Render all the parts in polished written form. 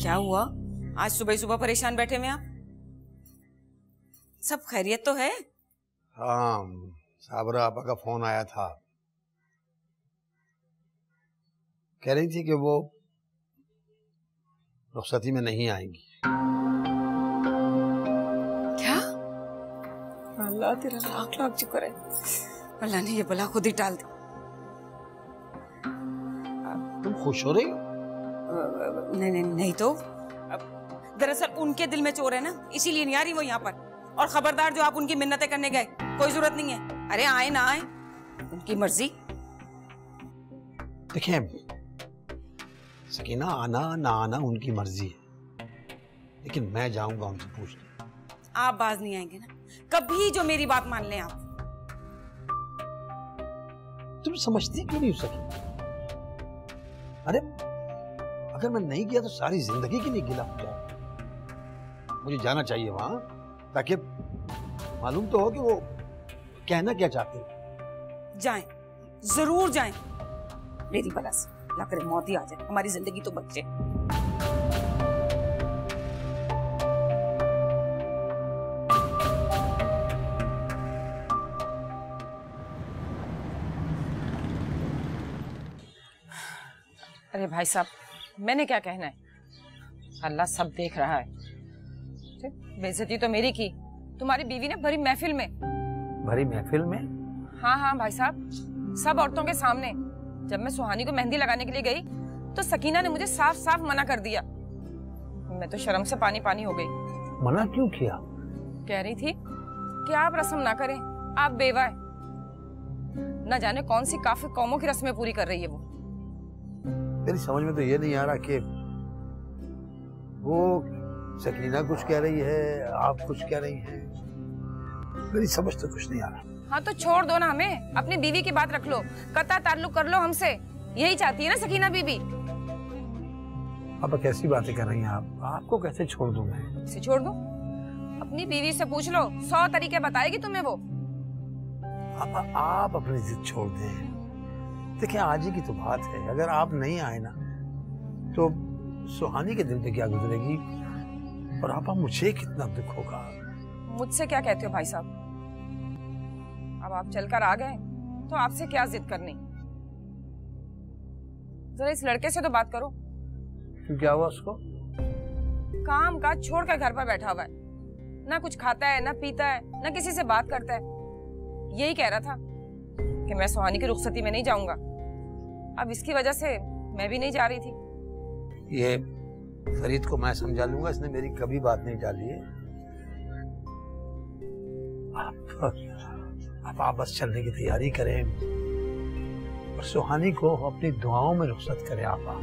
क्या हुआ? आज सुबह सुबह परेशान बैठे में आप? सब खैरियत तो है? हाँ, साबरा आपा का फोन आया था। कह रही थी कि वो रुखसती में नहीं आएंगी। क्या? अल्लाह तेरा लाख लाख शुक्र है, अल्लाह ने ये बला खुद ही टाल दी। तुम खुश हो रही हो? नहीं तो दरअसल उनके दिल में चोर है ना, इसीलिए नहीं आ रही वो यहाँ पर। और खबरदार, जो आप उनकी मिन्नतें करने गए, कोई जरूरत नहीं है। अरे आए ना आए, उनकी मर्जी। देखिए सकीना, आना ना आना उनकी मर्जी है, लेकिन मैं जाऊंगा उनसे पूछने। आप बाज नहीं आएंगे ना कभी, जो मेरी बात मान लें आप। तुम समझती क्यों नहीं हो सकी? अरे अगर मैं नहीं किया तो सारी जिंदगी के लिए गिला हो जाए। मुझे जाना चाहिए वहां, ताकि मालूम तो हो कि वो कहना क्या चाहते हैं। जाएं, जरूर जाएं। मेरी बला से अल्लाह करे मौत ही आ जाए, हमारी जिंदगी तो बचे। अरे भाई साहब, मैंने क्या कहना है, अल्लाह सब देख रहा है। बेइज्जती तो मेरी की, तुम्हारी बीवी ने भरी महफिल में। भरी महफिल में? हाँ हाँ भाई साहब, सब औरतों के सामने। जब मैं सुहानी को मेहंदी लगाने के लिए गई तो सकीना ने मुझे साफ साफ मना कर दिया। मैं तो शर्म से पानी पानी हो गई। मना क्यों किया? कह रही थी कि आप रस्म ना करें, आप बेवा है। न जाने कौन सी काफी कौमों की रस्में पूरी कर रही है वो। मेरी समझ में तो ये नहीं आ रहा कि वो सकीना कुछ कह रही है, आप कुछ कह रही हैं। मेरी समझ तो कुछ नहीं आ रहा। हाँ तो छोड़ दो ना हमें, अपनी बीवी की बात रख लो, कता ताल्लुक कर लो हमसे। यही चाहती है ना सकीना बीबी। अब कैसी बातें कर रही हैं आप? आपको कैसे छोड़ दूं मैं? इसे छोड़ दो? अपनी बीवी से पूछ लो, 100 तरीके बताएगी तुम्हें वो। आप अपनी जिद छोड़ दें। देखिए आज ही की तो बात है, अगर आप नहीं आए ना तो सुहानी के दिल पे क्या गुजरेगी, और आपा मुझे कितना दुख होगा। मुझसे क्या कहते हो भाई साहब? अब आप चलकर आ गए तो आपसे क्या जिद करनी। जरा इस लड़के से तो बात करो। क्यों, क्या हुआ उसको? काम काज छोड़ कर घर पर बैठा हुआ है, ना कुछ खाता है, ना पीता है, ना किसी से बात करता है। यही कह रहा था कि मैं सुहानी की रुखसती में नहीं जाऊंगा। अब इसकी वजह से मैं भी नहीं जा रही थी। ये फरीद को मैं समझा लूंगा, इसने मेरी कभी बात नहीं डाली है। आप बस चलने की तैयारी करें और सुहानी को अपनी दुआओं में रुखसत करें। आपा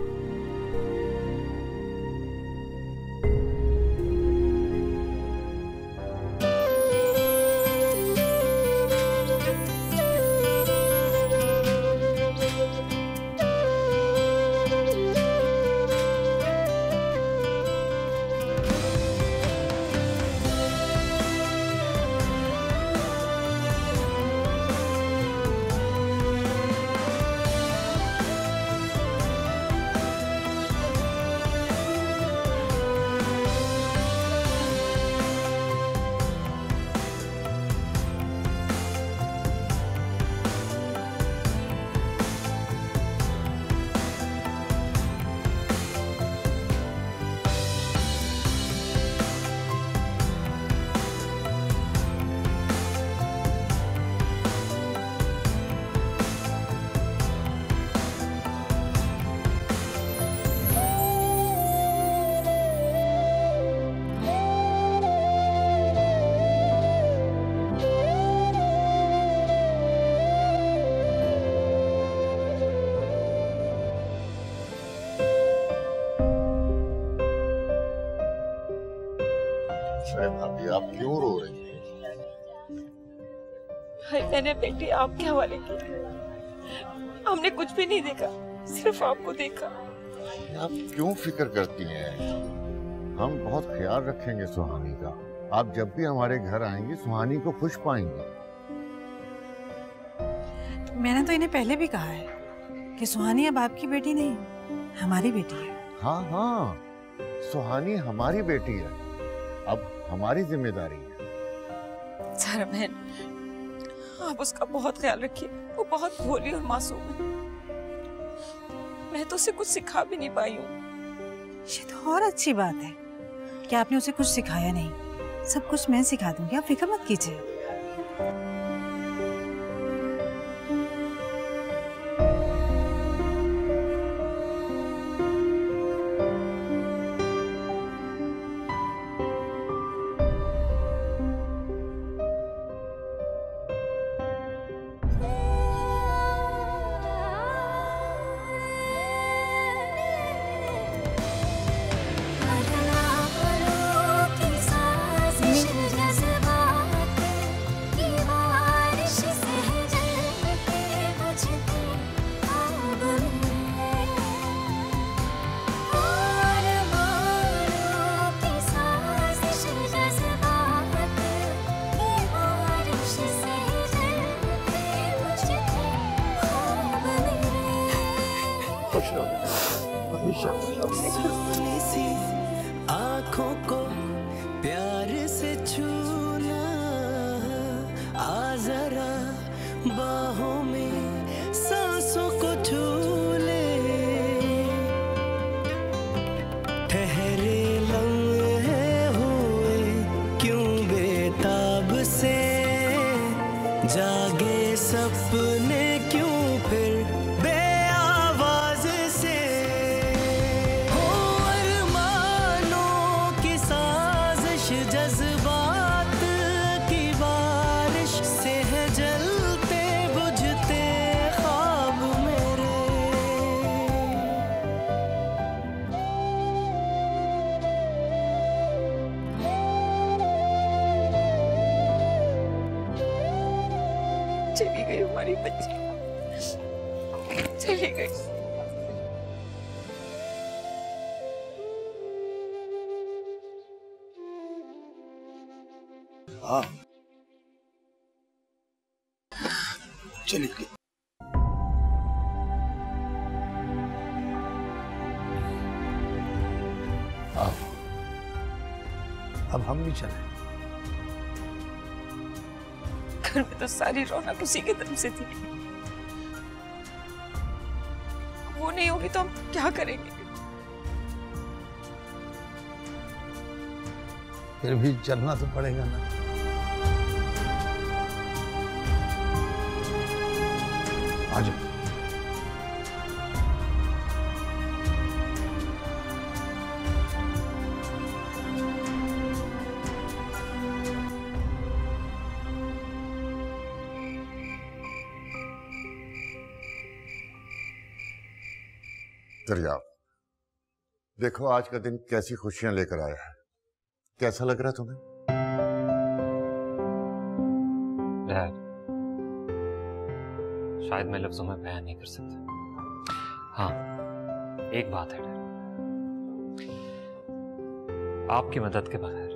भाभी आप क्यों रो रही हैं? भाई मैंने बेटी आपके हवाले की, हमने कुछ भी नहीं देखा, सिर्फ आपको देखा। आप क्यों फिक्र करती हैं? हम बहुत ख्याल रखेंगे सुहानी का। आप जब भी हमारे घर आएंगी सुहानी को खुश पाएंगी। मैंने तो इन्हें पहले भी कहा है कि सुहानी अब आपकी बेटी नहीं, हमारी बेटी है। हाँ हाँ, सुहानी हमारी बेटी है, अब हमारी जिम्मेदारी है। सारा बहन, आप उसका बहुत ख्याल रखिए, वो बहुत भोली और मासूम है। मैं तो उसे कुछ सिखा भी नहीं पाई हूँ। ये तो और अच्छी बात है कि आपने उसे कुछ सिखाया नहीं। सब कुछ मैं सिखा दूंगी, आप फिक्र मत कीजिए। आँखों को प्यार से छूना, आ जरा बाहों में सांसों को छू ले, ठहरे लम्हे हुए क्यों बेताब से, जागे सपने क्यों फिर बेआवाज से, हो अरमानों की साजिश जज्बात की बारिश से है जलते बुझते ख्वाब मेरे। चली गई हमारी बच्ची, चली गई। हाँ चलिए। अब हम भी चले। घर में तो सारी रौनक उसी के दम से थी। वो नहीं होगी तो हम क्या करेंगे? फिर भी चलना तो पड़ेगा ना। आ जाओ। दरिया, देखो आज का दिन कैसी खुशियां लेकर आया है। कैसा लग रहा है तुम्हें? डैड, शायद मैं लफ्जों में बयान नहीं कर सकता। हाँ, एक बात है डैड, आपकी मदद के बगैर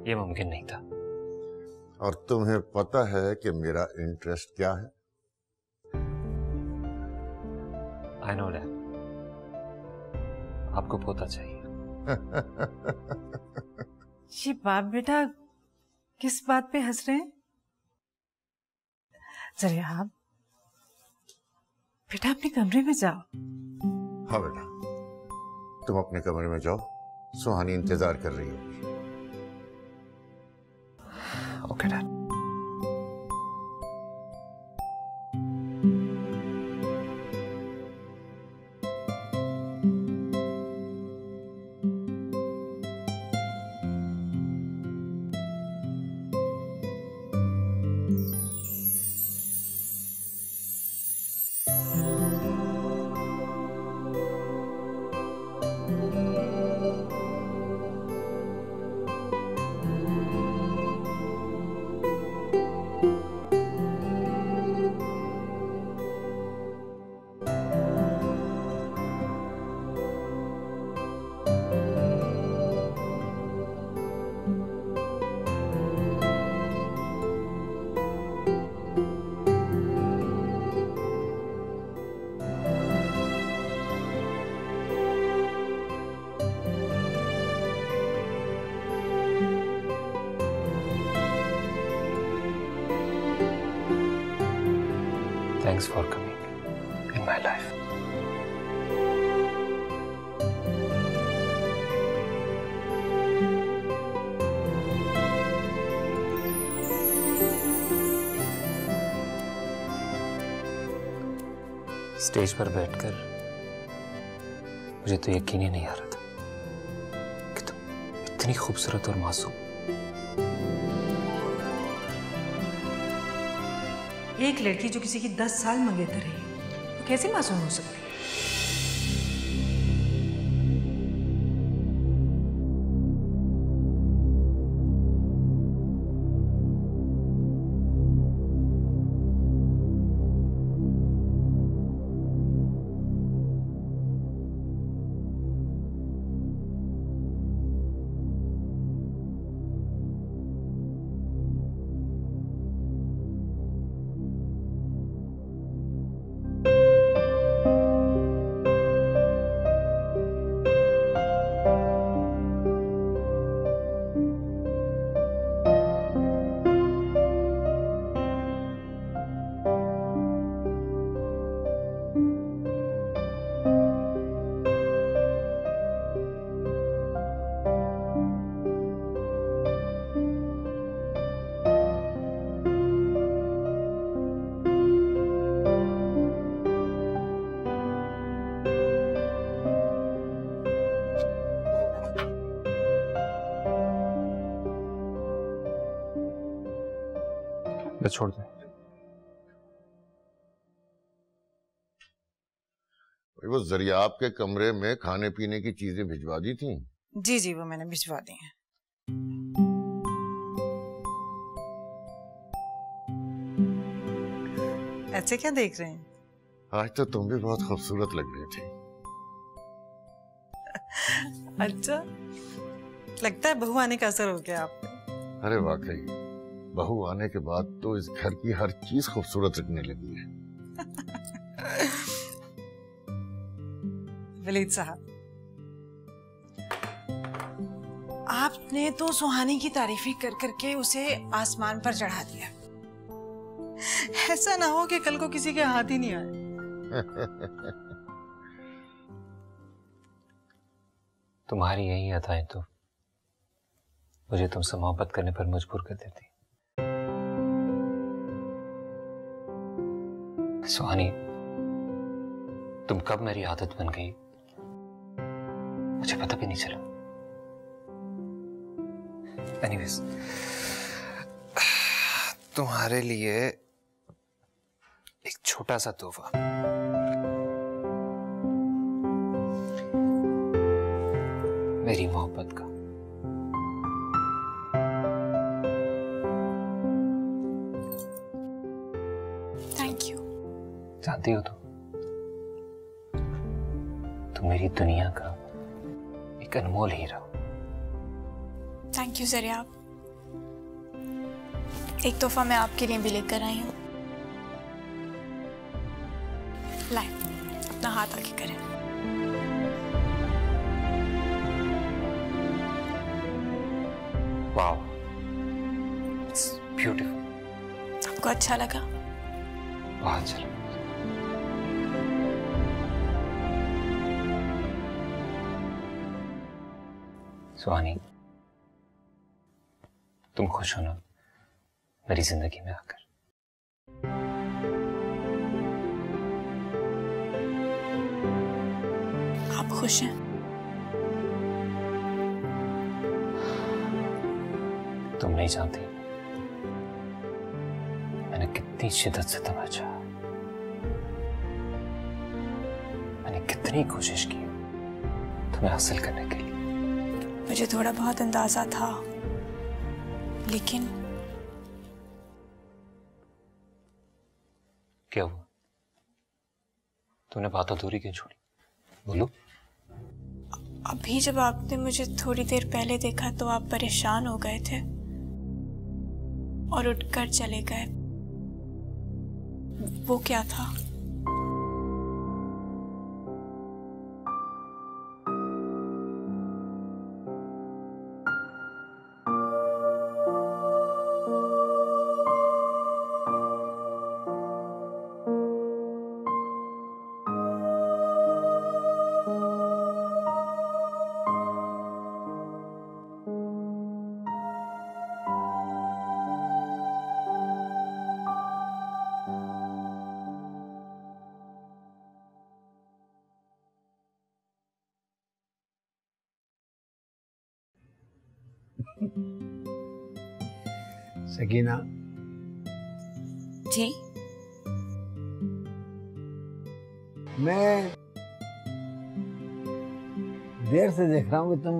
ये मुमकिन नहीं था। और तुम्हें पता है कि मेरा इंटरेस्ट क्या है? आई नो डैड, आपको पोता चाहिए। ये बाप बेटा किस बात पे हंस रहे हैं? जरिया, आप बेटा अपने कमरे में जाओ। हाँ बेटा, तुम अपने कमरे में जाओ, सुहानी इंतजार कर रही होगी। Okay dad. Thanks for coming in my life. Stage पर बैठकर मुझे तो यकीन ही नहीं आ रहा था कि तुम इतनी खूबसूरत और मासूम। एक लड़की जो किसी की 10 साल मंगेतर रही तो कैसे मासूम हो सकती है? छोड़ दे। वो जरिया आपके कमरे में खाने पीने की चीजें भिजवा दी थी? जी जी, वो मैंने भिजवा दी हैं। ऐसे क्या देख रहे हैं? आज तो तुम भी बहुत खूबसूरत लग रही थी। अच्छा, लगता है बहू आने का असर हो गया आप पे। अरे वाकई बहू आने के बाद तो इस घर की हर चीज खूबसूरत लगने लगी है। वलीद साहब, आपने तो सुहानी की तारीफी कर करके उसे आसमान पर चढ़ा दिया। ऐसा ना हो कि कल को किसी के हाथ ही नहीं आए। तुम्हारी यही अदाएं तो मुझे तुमसे मोहब्बत करने पर मजबूर कर देती। सुहानी, तुम कब मेरी आदत बन गई मुझे पता भी नहीं चला। एनीवेज, तुम्हारे लिए एक छोटा सा तोहफा। मेरी मोहब्बत का। Thank you. जानती हो तुम मेरी दुनिया का एक अनमोल हीरा हो। थैंक यू ज़रिया। एक तोहफा मैं आपके लिए भी लेकर आई हूँ। लाए, अपना हाथ आगे करें। Wow, it's beautiful. आपको अच्छा लगा? बहुत अच्छा लगा। सुहानी, तुम खुश हो ना मेरी जिंदगी में आकर? आप खुश हैं? तुम नहीं जानती मैंने कितनी शिद्दत से तुम्हें चाहा। मैंने कितनी कोशिश की तुम्हें हासिल करने के लिए। मुझे थोड़ा बहुत अंदाजा था, लेकिन क्या हुआ? तूने बात अधूरी क्यों छोड़ी? बोलो। अभी जब आपने मुझे थोड़ी देर पहले देखा तो आप परेशान हो गए थे और उठकर चले गए। वो क्या था? सकीना, जी मैं देर से देख रहा हूँ कि तुम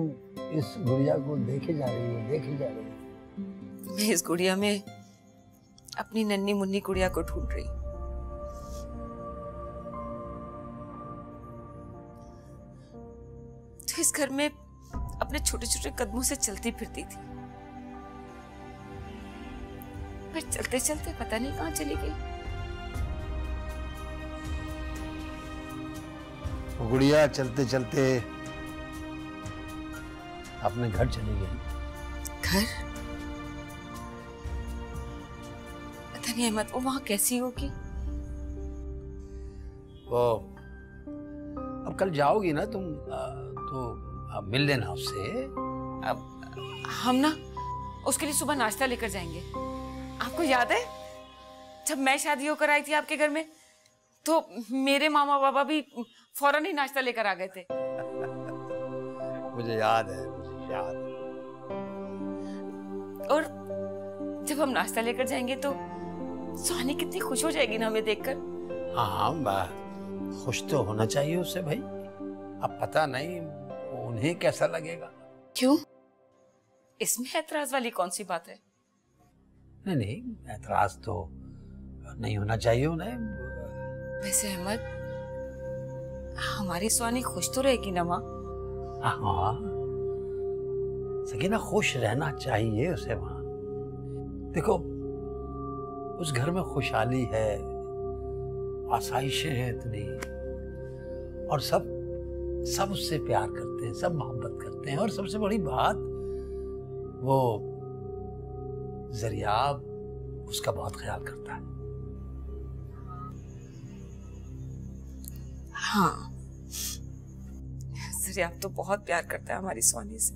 इस गुड़िया को देखे जा रही हो। मैं इस गुड़िया में अपनी नन्ही मुन्नी गुड़िया को ढूंढ रही हूँ। तो इस घर में अपने छोटे छोटे कदमों से चलती फिरती थी, पर चलते चलते पता नहीं कहाँ चली गई। वो गुड़िया चलते चलते अपने घर चली गई। घर? पता नहीं अहमद, वो वहां कैसी होगी? वो अब कल जाओगी ना तुम, तो अब मिल लेना उससे। अब हम ना उसके लिए सुबह नाश्ता लेकर जाएंगे। आपको याद है जब मैं शादी होकर आई थी आपके घर में, तो मेरे मामा बाबा भी फौरन ही नाश्ता लेकर आ गए थे। मुझे याद है, मुझे याद है। और जब हम नाश्ता लेकर जाएंगे तो सुहानी कितनी खुश हो जाएगी ना हमें देखकर। हाँ, खुश तो होना चाहिए उससे भाई। अब पता नहीं उन्हें कैसा लगेगा। क्यों? इसमें ऐतराज वाली कौन सी बात है? नहीं नहीं, ऐतराज तो नहीं होना चाहिए उन्हें। वैसे अहमद, हमारी सुहानी खुश तो रहेगी ना माँ? हाँ, सकीना खुश रहना चाहिए उसे वहां। देखो, उस घर में खुशहाली है, आसाइशें हैं इतनी, और सब उससे प्यार करते हैं, सब मोहब्बत करते हैं, और सबसे बड़ी बात वो ज़रियाब उसका बहुत ख्याल करता है। हाँ, ज़रियाब तो बहुत प्यार करता है हमारी सुहानी से।